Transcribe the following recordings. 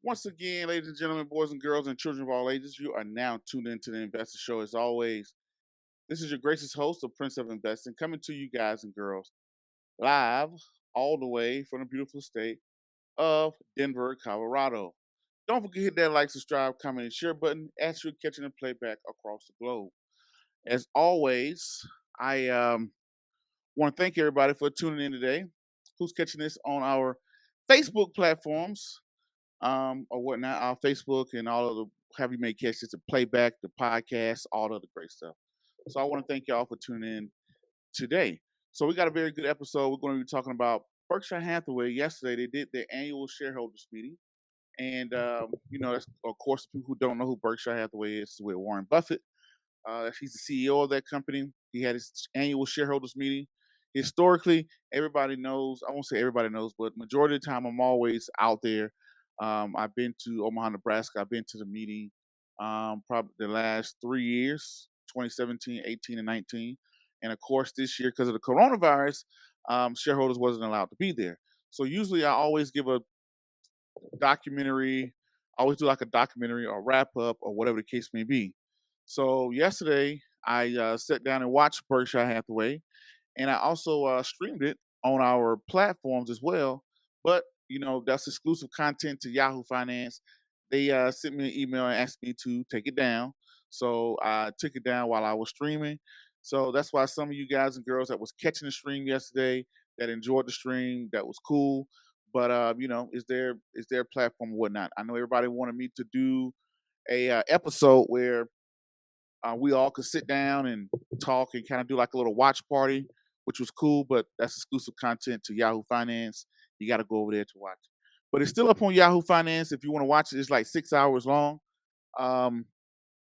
Once again, ladies and gentlemen, boys and girls, and children of all ages, you are now tuned into the Investor Show. As always, this is your gracious host, the Prince of Investing, coming to you guys and girls live all the way from the beautiful state of Denver, Colorado. Don't forget to hit that like, subscribe, comment, and share button as you're catching the playback across the globe. As always, I want to thank everybody for tuning in today. Who's catching this on our Facebook platforms? Or whatnot, our Facebook and all of the have you made catches, the playback, the podcast, all of the great stuff. So I want to thank y'all for tuning in today. So we got a very good episode. We're going to be talking about Berkshire Hathaway. Yesterday they did their annual shareholders meeting, and that's, of course, people who don't know who Berkshire Hathaway is with Warren Buffett. He's the CEO of that company. He had his annual shareholders meeting. Historically, everybody knows, I won't say everybody knows, but majority of the time I'm always out there. I've been to Omaha, Nebraska. I've been to the meeting probably the last 3 years, 2017, 18, and 19. And of course, this year, because of the coronavirus, shareholders wasn't allowed to be there. So usually I always give a documentary, I always do like a documentary or wrap up or whatever the case may be. So yesterday, I sat down and watched Berkshire Hathaway, and I also streamed it on our platforms as well. But that's exclusive content to Yahoo Finance. They sent me an email and asked me to take it down, so I took it down while I was streaming. So that's why some of you guys and girls that was catching the stream yesterday, that enjoyed the stream, that was cool. But is their platform or whatnot. I know everybody wanted me to do a episode where we all could sit down and talk and kind of do like a little watch party, which was cool. But that's exclusive content to Yahoo Finance. You got to go over there to watch it. But it's still up on Yahoo Finance if you want to watch it. It's like 6 hours long. Um,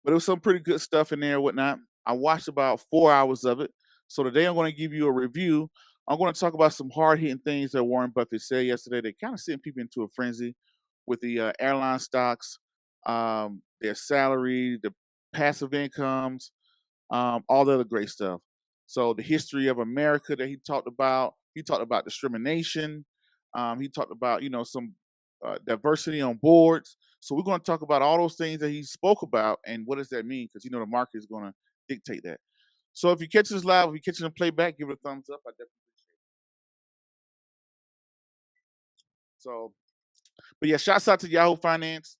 but it was some pretty good stuff in there and whatnot. I watched about 4 hours of it. So today I'm going to give you a review. I'm going to talk about some hard hitting things that Warren Buffett said yesterday. They kind of sent people into a frenzy with the airline stocks, their salary, the passive incomes, all the other great stuff. So the history of America that he talked about. He talked about discrimination. He talked about some diversity on boards. So we're going to talk about all those things that he spoke about and what does that mean? Because the market is going to dictate that. So if you catch this live, if you catch it in playback, give it a thumbs up. I definitely appreciate it. So, but yeah, shouts out to Yahoo Finance.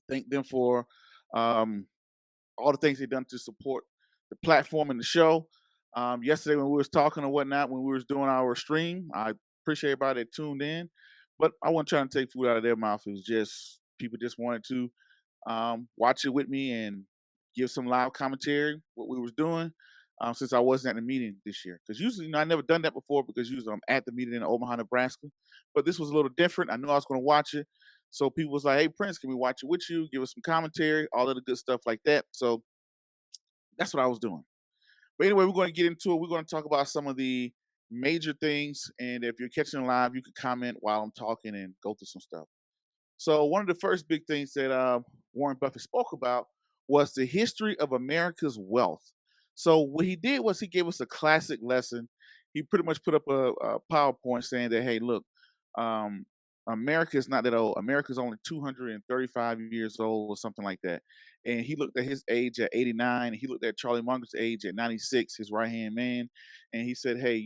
Thank them for um, all the things they've done to support the platform and the show. Yesterday when we was talking or whatnot, when we was doing our stream, I appreciate everybody that tuned in, but I wasn't trying to take food out of their mouth. It was just people just wanted to watch it with me and give some live commentary what we was doing. Since I wasn't at the meeting this year, because usually, I never done that before. Because usually I'm at the meeting in Omaha, Nebraska, but this was a little different. I knew I was going to watch it, so people was like, "Hey, Prince, can we watch it with you? Give us some commentary, all of the good stuff like that." So that's what I was doing. But anyway, we're going to get into it. We're going to talk about some of the major things, and if you're catching it live, you can comment while I'm talking and go through some stuff. So one of the first big things that Warren Buffett spoke about was the history of America's wealth. So what he did was he gave us a classic lesson. He pretty much put up a PowerPoint saying that, hey, look, um, America is not that old. America is only 235 years old or something like that. And he looked at his age at 89. And he looked at Charlie Munger's age at 96, his right hand man. And he said, hey,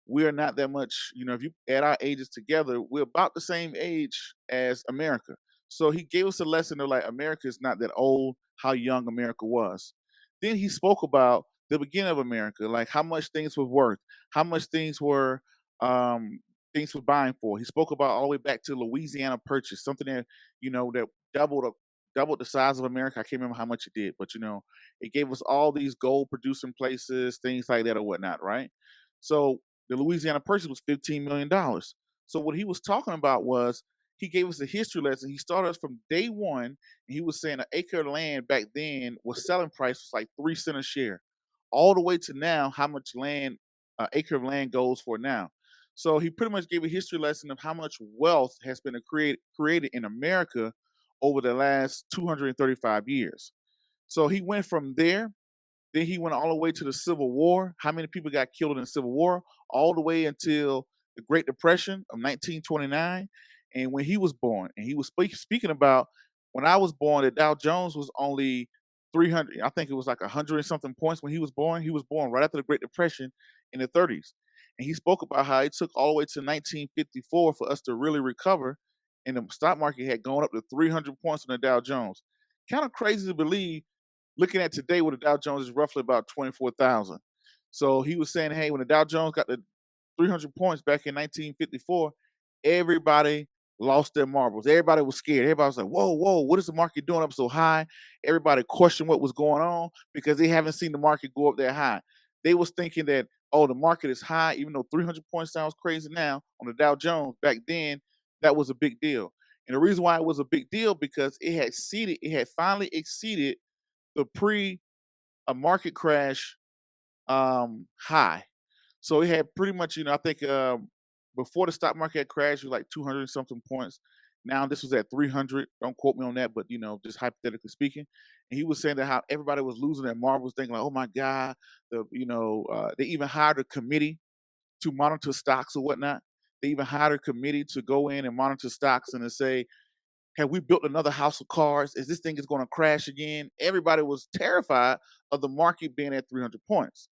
we're not that much, if you add our ages together, we're about the same age as America. So he gave us a lesson of like America is not that old, how young America was. Then he spoke about the beginning of America, like how much things were worth, how much um things were buying for. He spoke about all the way back to Louisiana Purchase, something that, that doubled the size of America. I can't remember how much it did, but it gave us all these gold producing places, things like that or whatnot, right? So the Louisiana Purchase was $15 million. So what he was talking about was he gave us a history lesson. He started us from day one, and he was saying an acre of land back then was selling price was like 3 cents a share, all the way to now how much land acre of land goes for now. So he pretty much gave a history lesson of how much wealth has been created in America over the last 235 years. So he went from there, then he went all the way to the Civil War. How many people got killed in the Civil War? All the way until the Great Depression of 1929. and when he was born. And he was speaking about when I was born, the Dow Jones was only 300. I think it was like 100 and something points when he was born. He was born right after the Great Depression in the 30s. And he spoke about how it took all the way to 1954 for us to really recover. And the stock market had gone up to 300 points on the Dow Jones. Kind of crazy to believe, looking at today where the Dow Jones is roughly about 24,000. So he was saying, hey, when the Dow Jones got the 300 points back in 1954, everybody lost their marbles. Everybody was scared. Everybody was like, whoa, whoa, what is the market doing up so high? Everybody questioned what was going on because they haven't seen the market go up that high. They was thinking that, oh, the market is high, even though 300 points sounds crazy now on the Dow Jones. Back then, that was a big deal. And the reason why it was a big deal because it had finally exceeded the pre a market crash high. So it had pretty much, I think before the stock market crashed, it was like 200 something points. Now this was at 300. Don't quote me on that, but just hypothetically speaking. And he was saying that how everybody was losing their marbles, thinking like, oh my God, they even hired a committee to monitor stocks or whatnot. They even hired a committee to go in and monitor stocks and to say, have we built another house of cards? Is this thing is going to crash again? Everybody was terrified of the market being at 300 points.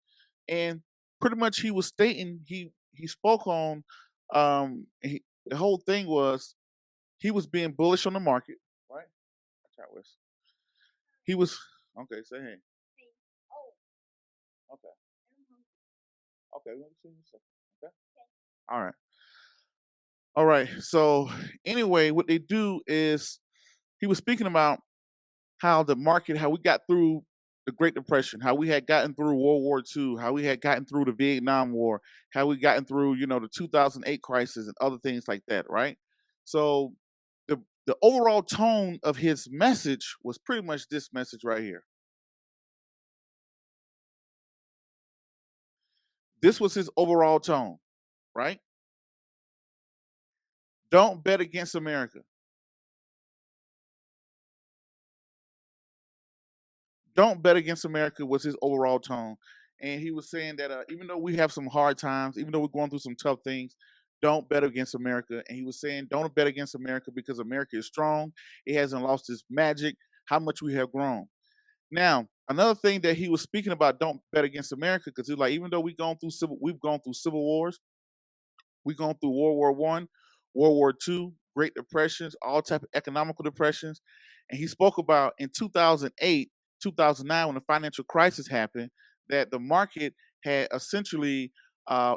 And pretty much he was stating he spoke on the whole thing was he was being bullish on the market, right? Watch out, Wes. He was okay. Say hey. Okay. Okay. Let me see you a second. Okay. All right. All right. So anyway, what they do is he was speaking about how the market, how we got through the Great Depression, how we had gotten through World War II, how we had gotten through the Vietnam War, how we gotten through, the 2008 crisis and other things like that, right? So the overall tone of his message was pretty much this message right here. This was his overall tone, right? Don't bet against America. Don't bet against America was his overall tone. And he was saying that even though we have some hard times, even though we're going through some tough things, don't bet against America. And he was saying, don't bet against America because America is strong. It hasn't lost its magic, how much we have grown. Now, another thing that he was speaking about, don't bet against America, because he's like, even though we've gone through civil wars, we've gone through World War I, World War II, Great Depressions, all type of economical depressions. And he spoke about in 2008, 2009, when the financial crisis happened, that the market had essentially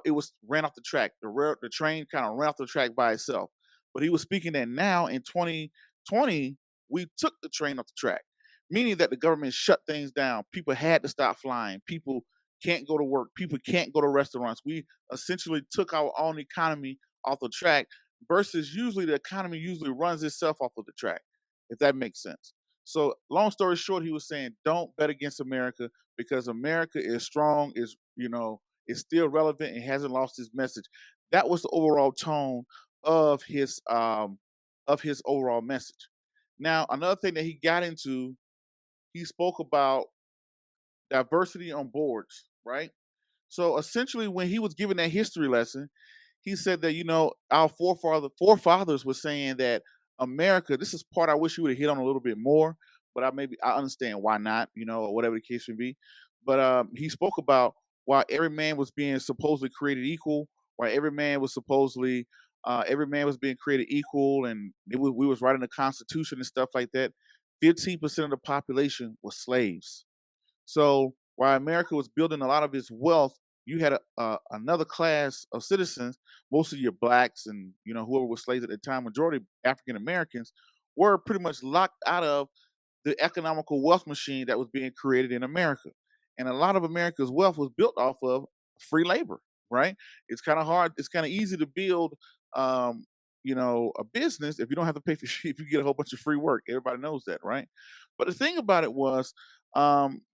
it was ran off the track. The train kind of ran off the track by itself. But he was speaking that now in 2020, we took the train off the track, meaning that the government shut things down. People had to stop flying. People can't go to work. People can't go to restaurants. We essentially took our own economy off the track versus usually the economy usually runs itself off of the track, if that makes sense. So long story short, he was saying, don't bet against America because America is strong, is still relevant and hasn't lost his message. That was the overall tone of his overall message. Now, another thing that he got into, he spoke about diversity on boards, right? So essentially, when he was giving that history lesson, he said that our forefathers were saying that America. This is part I wish you would have hit on a little bit more, but I understand why not, or whatever the case may be. But he spoke about why every man was being supposedly created equal, why every man was being created equal, and we was writing the Constitution and stuff like that. 15% of the population was slaves. So while America was building a lot of its wealth, you had another class of citizens, mostly your blacks and whoever was slaves at the time, majority African Americans, were pretty much locked out of the economical wealth machine that was being created in America. And a lot of America's wealth was built off of free labor, right? It's kind of hard. It's kind of easy to build, a business if you don't have to pay for if you get a whole bunch of free work. Everybody knows that, right? But the thing about it was,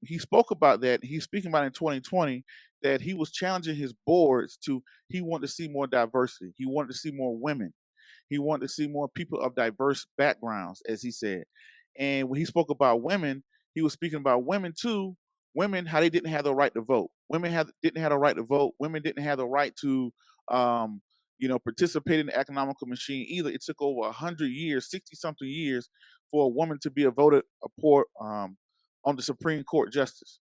he spoke about that. He's speaking about in 2020 that he was challenging his boards to. He wanted to see more diversity. He wanted to see more women. He wanted to see more people of diverse backgrounds, as he said. And when he spoke about women, he was speaking about women too. Women, how they didn't have the right to vote. Didn't have the right to vote. Women didn't have the right to, participate in the economical machine either. It took over 100 years, 60 something years, for a woman to be a voted a port on the Supreme Court justice.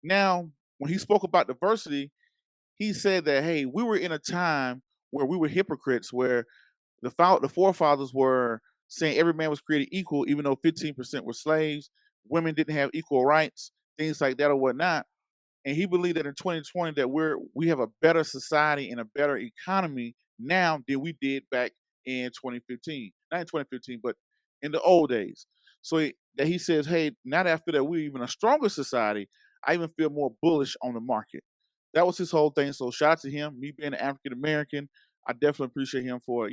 Now, when he spoke about diversity, he said that, hey, we were in a time where we were hypocrites, where the forefathers were saying every man was created equal, even though 15% were slaves, women didn't have equal rights, things like that or whatnot. And he believed that in 2020 that we have a better society and a better economy now than we did back in 2015. Not in 2015, but in the old days. So that he says, hey, now that I feel that we're even a stronger society, I even feel more bullish on the market. That was his whole thing. So shout out to him. Me being an African American, I definitely appreciate him for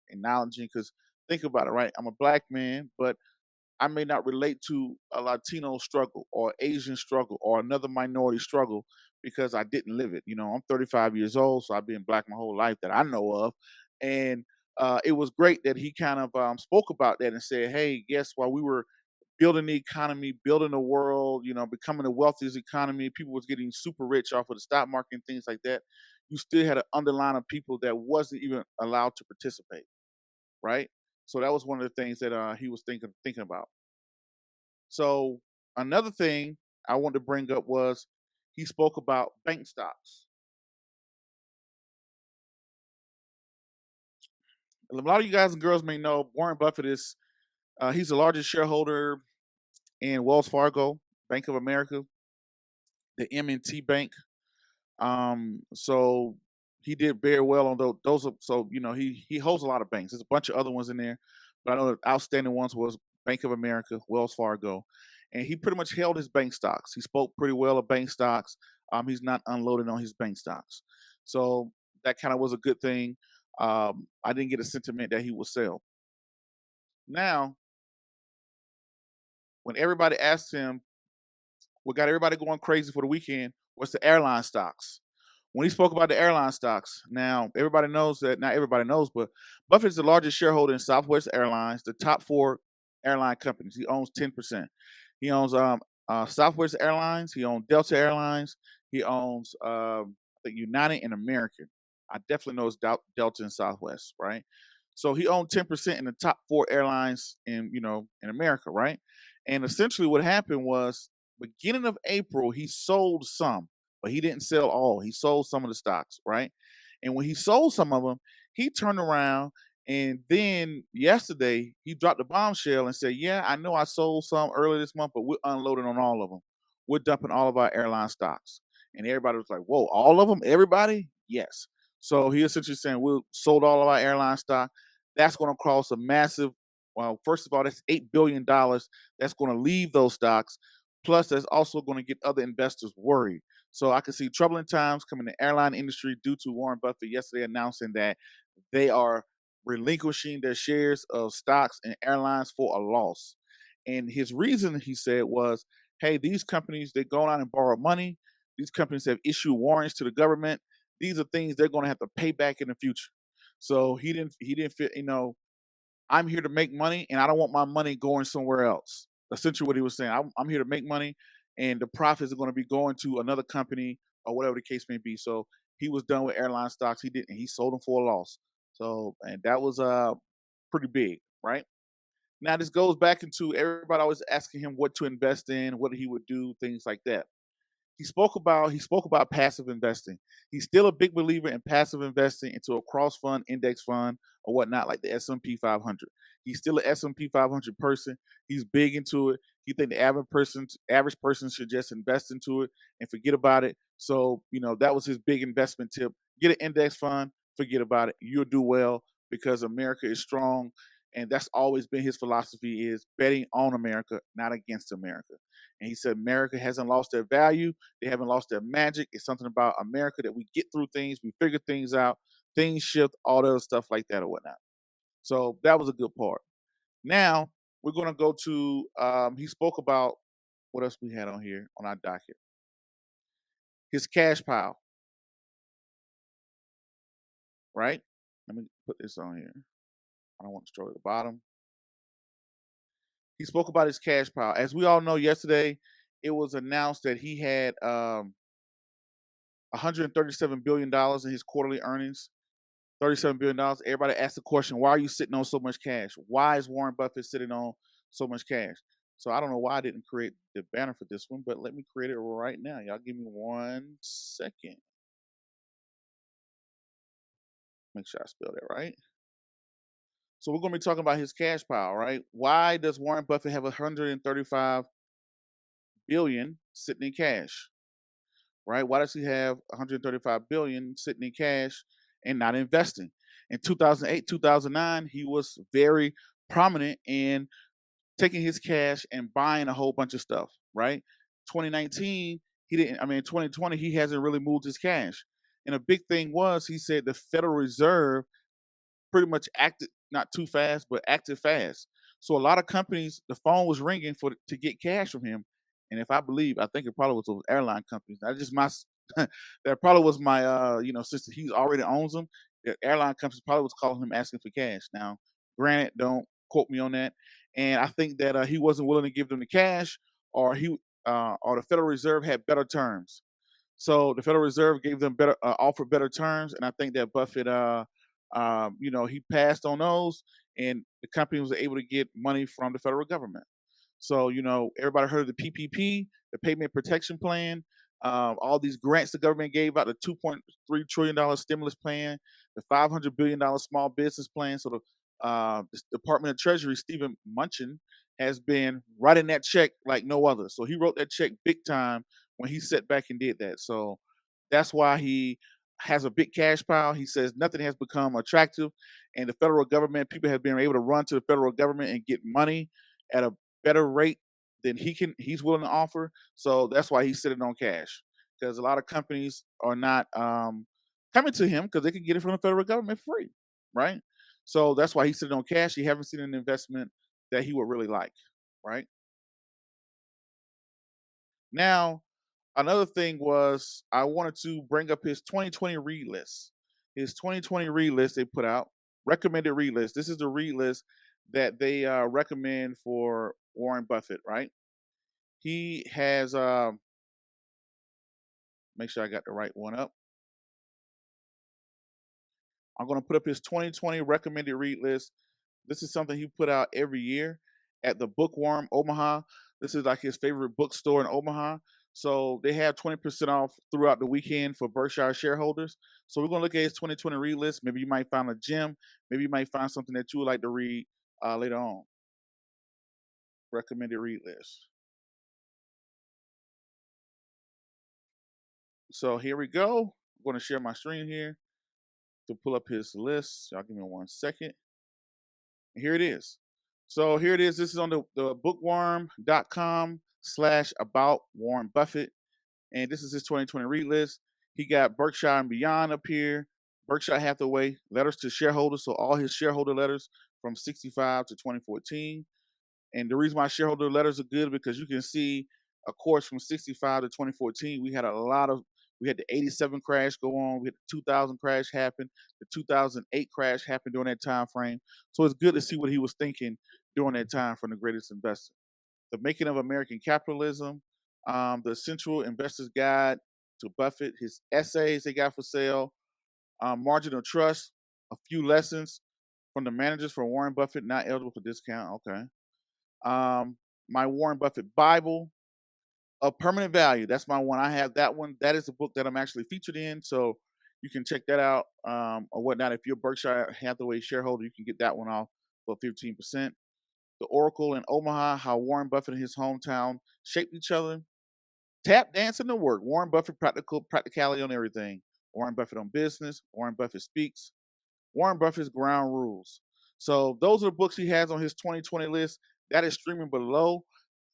acknowledging. Because think about it, right? I'm a black man, but I may not relate to a Latino struggle or Asian struggle or another minority struggle because I didn't live it. I'm 35 years old, so I've been black my whole life that I know of. And it was great that he kind of spoke about that and said, hey, guess while we were building the economy, building the world, becoming the wealthiest economy, people was getting super rich off of the stock market and things like that. You still had an underline of people that wasn't even allowed to participate, right? So that was one of the things that he was thinking about. So another thing I wanted to bring up was he spoke about bank stocks. A lot of you guys and girls may know Warren Buffett is he's the largest shareholder in Wells Fargo, Bank of America, the M&T Bank. So he did very well on those. So he holds a lot of banks. There's a bunch of other ones in there, but I know the outstanding ones was Bank of America, Wells Fargo, and he pretty much held his bank stocks. He spoke pretty well of bank stocks. He's not unloading on his bank stocks, so that kind of was a good thing. I didn't get a sentiment that he would sell. Now, when everybody asked him what got everybody going crazy for the weekend was the airline stocks. When he spoke about the airline stocks, now everybody knows that, not everybody knows, but Buffett is the largest shareholder in Southwest Airlines, the top four airline companies. He owns 10%. He owns Southwest Airlines, he owns Delta Airlines, he owns the United and American. I definitely know it's Delta and Southwest, right? So he owned 10% in the top four airlines in America, right? And essentially what happened was beginning of April, he sold some, but he didn't sell all. He sold some of the stocks, right? And when he sold some of them, he turned around and then yesterday he dropped a bombshell and said, yeah, I know I sold some earlier this month, but we're unloading on all of them. We're dumping all of our airline stocks. And everybody was like, whoa, all of them? Everybody? Yes. So he essentially saying we sold all of our airline stock. That's going to cost a massive, well, first of all, that's $8 billion that's going to leave those stocks. Plus, that's also going to get other investors worried. So I can see troubling times coming in the airline industry due to Warren Buffett yesterday announcing that they are relinquishing their shares of stocks and airlines for a loss. And his reason, he said, was, hey, these companies, they go out and borrow money. These companies have issued warrants to the government. These are things they're going to have to pay back in the future. So he didn't fit, I'm here to make money and I don't want my money going somewhere else. Essentially what he was saying. I'm here to make money and the profits are going to be going to another company or whatever the case may be. So he was done with airline stocks. He did, and he sold them for a loss. So, and that was pretty big, right? Now this goes back into everybody always asking him what to invest in, what he would do, things like that. He spoke about passive investing. He's still a big believer in passive investing into a cross fund, index fund, or whatnot, like the S&P 500. He's still an S&P 500 person. He's big into it. He think the average person should just invest into it and forget about it. So that was his big investment tip. Get an index fund, forget about it. You'll do well because America is strong, and that's always been his philosophy: is betting on America, not against America. And he said America hasn't lost their value. They haven't lost their magic. It's something about America that we get through things, we figure things out, things shift, all the other stuff like that or whatnot. So that was a good part. Now we're going to go to, he spoke about what else we had on here on our docket. His cash pile, right? Let me put this on here. I don't want to scroll to the bottom. He spoke about his cash pile. As we all know, yesterday it was announced that he had $137 billion in his quarterly earnings. $37 billion. Everybody asked the question, why are you sitting on so much cash? Why is Warren Buffett sitting on so much cash? So I don't know why I didn't create the banner for this one, but let me create it right now. Y'all give me 1 second. Make sure I spell that right. So we're going to be talking about his cash pile, right? Why does Warren Buffett have 135 billion sitting in cash, right? Why does he have 135 billion sitting in cash and not investing? In 2008, 2009, he was very prominent in taking his cash and buying a whole bunch of stuff, right? 2019, he didn't, I mean, 2020, he hasn't really moved his cash. And a big thing was he said the Federal Reserve pretty much acted not too fast, but acted fast. So a lot of companies, the phone was ringing for to get cash from him. And if I believe, I think it probably was those airline companies. Not just my, that probably was my, since he already owns them, the airline companies probably was calling him asking for cash. Now, granted, don't quote me on that. And I think that he wasn't willing to give them the cash, or or the Federal Reserve had better terms. So the Federal Reserve gave them better offered better terms, and I think that Buffett, he passed on those, and the company was able to get money from the federal government. So everybody heard of the PPP, the Payment Protection Plan, all these grants the government gave out, the $2.3 trillion stimulus plan, the $500 billion small business plan. So the Department of Treasury, Stephen Mnuchin, has been writing that check like no other. So he wrote that check big time when he sat back and did that. So that's why he has a big cash pile. He says nothing has become attractive, and the federal government, people have been able to run to the federal government and get money at a better rate than he's willing to offer. So that's why he's sitting on cash, because a lot of companies are not coming to him because they can get it from the federal government free, right? So that's why he's sitting on cash. He haven't seen an investment that he would really like, right? Now, another thing was I wanted to bring up his 2020 read list. His 2020 read list they put out, recommended read list. This is the read list that they recommend for Warren Buffett, right? He has, make sure I got the right one up. I'm going to put up his 2020 recommended read list. This is something he put out every year at the Bookworm Omaha. This is like his favorite bookstore in Omaha. So they have 20% off throughout the weekend for Berkshire shareholders. So we're going to look at his 2020 read list. Maybe you might find a gem. Maybe you might find something that you would like to read later on. Recommended read list. So here we go. I'm going to share my screen here to pull up his list. Y'all give me 1 second. Here it is. So here it is. This is on the bookworm.com/about Warren Buffett. And this is his 2020 read list. He got Berkshire and Beyond up here, Berkshire Hathaway, letters to shareholders. So all his shareholder letters from 65 to 2014. And the reason why shareholder letters are good because you can see, of course, from 65 to 2014, we had the 87 crash go on, we had the 2000 crash happen, the 2008 crash happened during that time frame. So it's good to see what he was thinking during that time from the greatest investor. The Making of American Capitalism, the Central Investor's Guide to Buffett, his essays they got for sale, Margin of Trust, a few lessons from the managers for Warren Buffett, not eligible for discount. Okay. My Warren Buffett Bible, A Permanent Value. That's my one. I have that one. That is the book that I'm actually featured in. So you can check that out or whatnot. If you're a Berkshire Hathaway shareholder, you can get that one off for 15%. The Oracle in Omaha, How Warren Buffett and his hometown shaped each other. Tap Dancing to Work. Warren Buffett, practicality on everything. Warren Buffett on Business. Warren Buffett Speaks. Warren Buffett's Ground Rules. So those are the books he has on his 2020 list. That is streaming below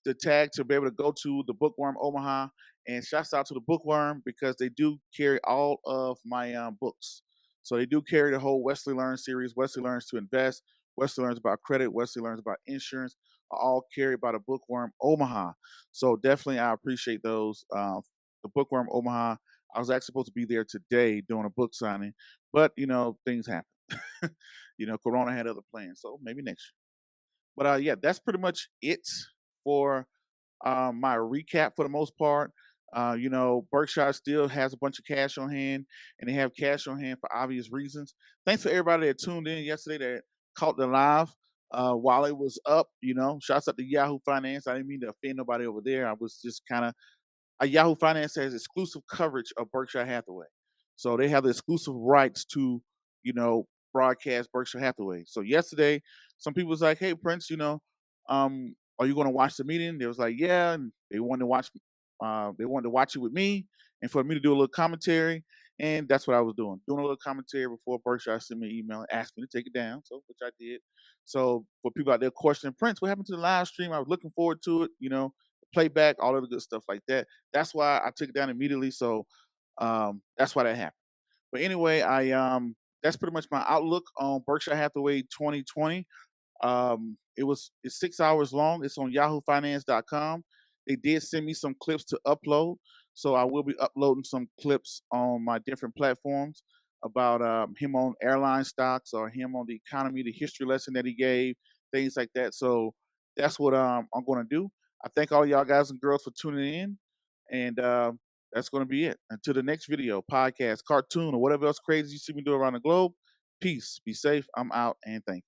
the tag to be able to go to the Bookworm Omaha. And shouts out to the Bookworm because they do carry all of my books. So they do carry the whole Wesley Learns series. Wesley Learns to Invest. Wesley Learns about credit. Wesley Learns about insurance. Are all carried by the Bookworm Omaha. So definitely, I appreciate those. The Bookworm Omaha. I was actually supposed to be there today doing a book signing, but things happen. Corona had other plans, so maybe next year. But yeah, that's pretty much it for my recap for the most part. Berkshire still has a bunch of cash on hand, and they have cash on hand for obvious reasons. Thanks for everybody that tuned in yesterday that caught the live while it was up. Shouts out to Yahoo Finance. I didn't mean to offend nobody over there. I was just kind of Yahoo Finance has exclusive coverage of Berkshire Hathaway, so they have the exclusive rights to, you know, broadcast Berkshire Hathaway. So yesterday, some people was like, "Hey, Prince, are you going to watch the meeting?" They was like, "Yeah," and they wanted to watch. They wanted to watch it with me, and for me to do a little commentary, and that's what I was doing a little commentary before Berkshire sent me an email and asked me to take it down, so which I did. So for people out there questioning Prince, what happened to the live stream? I was looking forward to it, playback, all of the good stuff like that. That's why I took it down immediately. So that's why that happened. But anyway, I that's pretty much my outlook on Berkshire Hathaway 2020. It's 6 hours long. It's on yahoofinance.com. They did send me some clips to upload, so I will be uploading some clips on my different platforms about him on airline stocks or him on the economy, the history lesson that he gave, things like that. So that's what I'm going to do. I thank all y'all guys and girls for tuning in, and that's going to be it. Until the next video, podcast, cartoon, or whatever else crazy you see me do around the globe. Peace. Be safe. I'm out, and thank you.